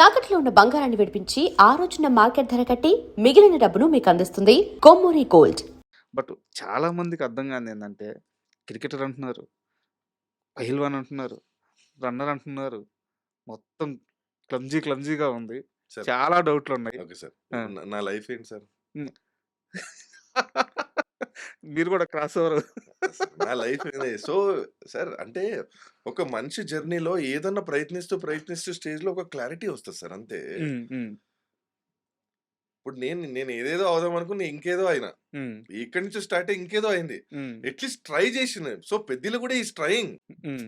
తాకట్లో ఉన్న బంగారాన్ని విడిపించి ఆ రోజున మార్కెట్ ధర కట్టి మిగిలిన డబ్బును మీకు అందిస్తుంది కొమ్మూరి గోల్డ్. బట్ చాలా మందికి అర్థం కానిదేందంటే, క్రికెటర్ అంటున్నారు, పహిల్వాన్ అంటున్నారు, రన్నర్ అంటున్నారు. మొత్తం క్లమ్జీగా ఉంది. సార్. చాలా డౌట్లున్నాయి. Okay sir. ఆ! నా లైఫ్ ఏంటి సార్? హ్మ్. మీరు కూడా క్రాస్ ఓవర్. నా లైఫ్ ఏంది? సో, సార్ అంటే ఒక మనిషి జర్నీలో ఏదన్నా ప్రయత్నిస్తూ స్టేజ్‌లో ఒక క్లారిటీ వస్తది సార్ అంతే. హ్మ్. హ్మ్. ఇప్పుడు నేను ఏదేదో అవుదాం అనుకుని ఇంకేదో అయినా. హ్మ్. ఇక్కడి నుంచి స్టార్ట్ అయ్యి ఇంకేదో అయింది. హ్మ్. అట్‌లీస్ట్ ట్రై చేసిన. సో, పెద్దిలు కూడా ఈస్ ట్రైయింగ్. హ్మ్.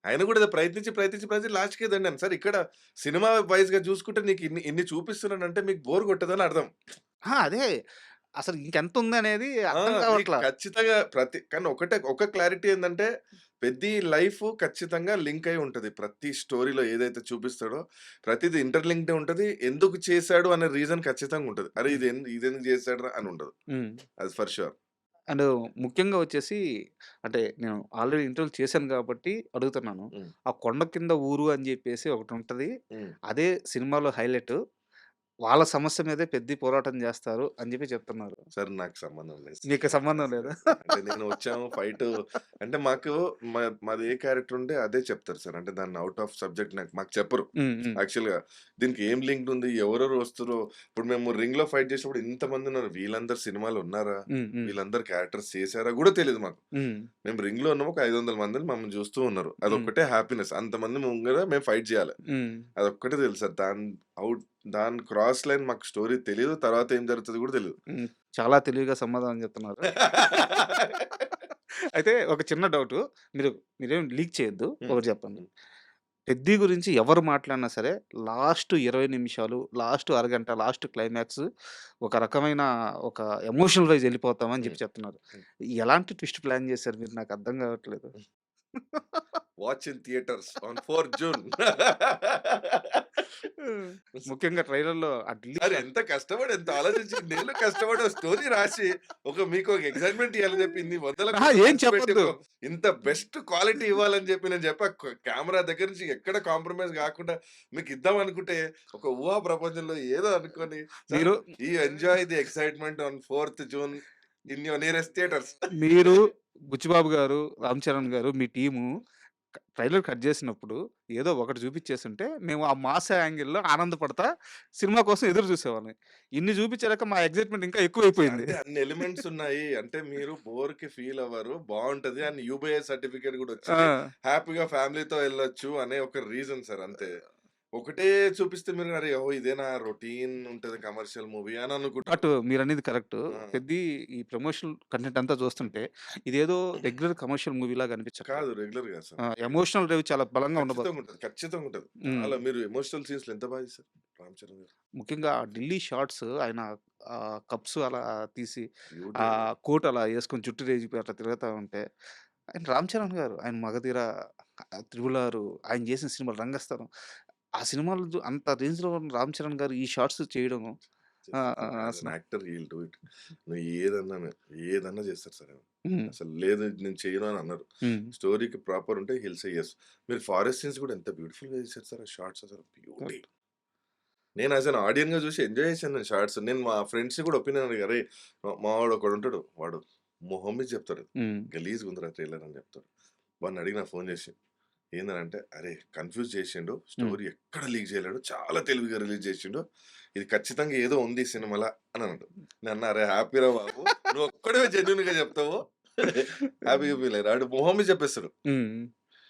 ఆయన కూడా ఏదో ప్రయత్నించి లాస్ట్‌కి దండాను. సార్ ఇక్కడ సినిమా వైస్‌గా చూసుకుంటే నీకు ఇన్ని ఇన్ని చూపిస్తున్నానంటే మీకు బోర్ కొట్టదని అర్థం. ఆ! అదే. అసలు ఇంకెంతుందనేది ఆ! అర్థం మీకు కావట్లా. ఖచ్చితంగా కానీ ఒక క్లారిటీ ఏందంటే, పెద్ది లైఫ్ ఖచ్చితంగా లింక్ అయి ఉంటది. ప్రతి స్టోరీలో ఏదైతే చూపిస్తాడో, ప్రతిది ఇంటర్‌లింక్డే ఉంటది. ఎందుకు చేశాడు అనే రీజన్ ఖచ్చితంగా ఉంటది. అరే! హ్మ్. ఇదెందుకు చేశాడురా అని ఉండదు. హ్మ్. అది ఫర్ ష్యూర్. అండ్ ముఖ్యంగా వచ్చేసి అంటే నేను ఆల్రెడీ ఇంటర్వ్యూ చేశాను కాబట్టి అడుగుతున్నాను. హ్మ్. ఆ కొండ కింద ఊరు అని జెప్పేసి ఒకటుంటది. హ్మ్. అదే సినిమాలో హైలైట్. వాళ్ళ సమస్య మీదే పెద్ది పోరాటం జేస్తారు అని జెప్పి చెప్తున్నారు. సార్ నాకు సంబంధం లేదు సార్. మీకు సంబంధం లేదా? అంటే నేను వచ్చాము ఫైటు అంటే మాకు మాది ఏ క్యారెక్టర్ ఉంటే అదే చెప్తారు సార్. అంటే దాన్ని ఔట్ ఆఫ్ సబ్జెక్ట్ మాకు చెప్పరు. హ్మ్. హ్మ్. యాక్చువల్‌గా దీనికి ఏం లింక్డ్ ఉంది? ఎవరెవరు వస్తుర్రో ఇప్పుడు మేము 'రింగ్‌లో' ఫైట్ చేసినప్పుడు ఇంతమంది ఉన్నారు. వీళ్ళందరూ సినిమాలో ఉన్నారా? హ్మ్. హ్మ్. వీళ్ళందరూ క్యారెక్టర్స్ చేసారా గూడా తెలీదు మాకు. హ్మ్. మేము 'రింగ్‌లో' ఉన్నాము. ఒక 500 మందిని మమ్మల్ని చూస్తూ ఉన్నారు. హ్మ్. అదొక్కటే హ్యాపీనెస్. అంతమంది ముంగల మేము ఫైట్ చేయాలి. హ్మ్. అదొక్కటే తెలుసు సార్. దాని క్రాస్ లైన్ మాకు స్టోరీ తెలీదు. తర్వాత ఏం జరుగుతదో గూడా తెలీదు. హ్మ్. చాలా తెలివిగా సమాధానం చెప్తున్నారు. అయితే ఒక చిన్న డౌటు. మీరు మీరేం లీక్ చేయొద్దు. హ్మ్. ఒకటి చెప్పండి. హ్మ్. 'పెద్ది' గురించి ఎవరు మాట్లాడినా సరే లాస్ట్ 20 నిమిషాలు, లాస్ట్ అరగంట, లాస్ట్ క్లైమాక్స్ ఒక రకమైన ఒక ఎమోషనల్ వైస్ ఎళ్ళిపోతాం అని హ్మ్. జెప్పి చెప్తున్నారు. హ్మ్. ఎలాంటి ట్విస్ట్ ప్లాన్ జేశారు మీరు? నాకు అర్థం గావట్లేదు. Watch in theatres on 4 June. Hmm. ముఖ్యంగా ట్రైలర్‌లో ఆ ఢిల్లీ సార్ షా ఎంత కష్టపడి, ఎంత ఆలోచించి ఇన్నేళ్ళు కష్టపడి ఒక స్టోరీ రాసి, మీకు ఒక ఎక్సైట్‌మెంట్ ఇయ్యాలని చెప్పి ఇన్ని వందల అహా! కోట్లు ఏం ఖర్చు పెట్టి చెప్పొద్దు. ఇంత బెస్ట్ క్వాలిటీ ఇవ్వాలని చెప్పి నేను చెప్పా. కెమెరా దగ్గర నుంచి ఎక్కడ కాంప్రమైజ్ గాకుండా మీకు ఇద్దాం అనుకుంటే, ఒక ఊహా ప్రపంచంలో ఏదో అనుకోని సార్ మీరు ఎంజాయ్ ది ఎక్సైట్‌మెంట్ ఆన్ 4థ్ June in your nearest theatres. మీరు, బుచ్చిబాబు గారు, రామ్ చరణ్ గారు, మీ టీము ట్రైలర్ కట్ జేసినప్పుడు ఏదో ఒకటి చూపిచ్చేసుంటే, మేము ఆ మాస్ యాంగిల్‌లో ఆనందపడతా సినిమా కోసం ఎదురు చూసేవాళ్ళం. ఇన్ని చూపిచ్చాక మా ఎక్సైట్‌మెంట్ ఇంకా సార్ ఎక్కువైపోయింది. అంటే అన్ని ఎలిమెంట్స్ ఉన్నాయి. అంటే మీరు బోర్‌కి ఫీల్ అవ్వరు. బావుంటది. అండ్ యూబీఐ సర్టిఫికేట్ గూడా వచ్చింది. ఆ! హ్యాపీగా ఫ్యామిలీతో ఎళ్ళొచ్చు అనే ఒక రీజన్ సార్ అంతే. ఒకటే చూపిస్తే మీరు అరే! ఓహ్! ఇదేనా రొటీన్ ఉంటది కమర్షియల్ మూవీ అని అనుకుంటారు. బట్ మీరనేది కరెక్టు. ఆ! 'పెద్ది' ఈ ప్రమోషనల్ కంటెంట్ అంతా చూస్తుంటే, ఇదేదో రెగ్యులర్ కమర్షియల్ మూవీలాగా అనిపించట్లేదు. కాదు రెగ్యులర్ కాదు సార్. ఎమోషనల్ డ్రైవ్ చాలా బలంగా ఖచ్చితంగా ఉండబోతుంది. ఉంటది. ఖచ్చితంగా ఉంటది. హ్మ్. చాలా మీరు ఎమోషనల్ సీన్స్‌లో ఎంత బాగా చేశారు 'రామ్ చరణ్' గారు. ముఖ్యంగా ఆ ఢిల్లీ షాట్స్ ఆయన కప్స్ అలా తీసి, బ్యూటిఫుల్. కోట్ అలా యేసుకొని జుట్టు రేజిపోయి అట్లా తిరుగుతా ఉంటే, ఆయన 'రామ్ చరణ్' గారు ఆయన 'మగధీర', 'త్రిబుల్ ఆరు' ఆయన చేసిన సినిమాలు 'రంగస్థలం' ఆ సినిమాలు అంత రేంజ్‌లో ఉన్న 'రామ్ చరణ్' గారు ఈ షాట్స్ చేయడం యాస్ అసల an actor he will do it. నువ్వు ఏదన్నా చేస్తారు సార్ ఆయన. హ్మ్. అసలు లేదు నేను చెయ్యను అని అన్నారు. హ్మ్. స్టోరీకి ప్రాపర్ ఉంటే హి విల్ సే యెస్. మీరు ఫారెస్ట్ సీన్స్ కూడా ఎంత బ్యూటిఫుల్‌గా చేశారు సార్ ఆ షాట్స్ అసలు బ్యూటీ. కరెక్ట్. నేను యాస్ ఎన్ ఆడియన్‌గా చూసి ఎంజాయ్ చేశాను నేను షార్ట్స్. నేను మా ఫ్రెండ్స్‌ని కూడా ఒపీనియన్ అడిగా. "అరేయ్! మావాడు ఒకడుంటాడు. వాడు మొహం మీద చెప్తాడు. హ్మ్. గలీజ్‌గుందిరా ట్రైలర్" అని చెప్తాడు. వాడిని అడిగిన ఫోన్ చేసి. ఏందనంటే, "అరే! కన్‌ఫ్యూజ్ చేసిండు. హ్మ్. స్టోరీ ఎక్కడ లీక్ చేయలేడు. చాలా తెలివిగా రిలీజ్ చేసిండు. ఇది ఖచ్చితంగా ఏదో ఉంది ఈ సినిమాల" అని అన్నాడు. నేనన్నా, "అరే! హ్యాపీరా బాబు. నువ్వు ఒక్కడివే జెన్యూన్‌గా చెప్తావు. హ్యాపీగా ఫీల్ అయ్యిరా." ఆడు మొహం మీద చెప్పేస్తాడు. హ్మ్.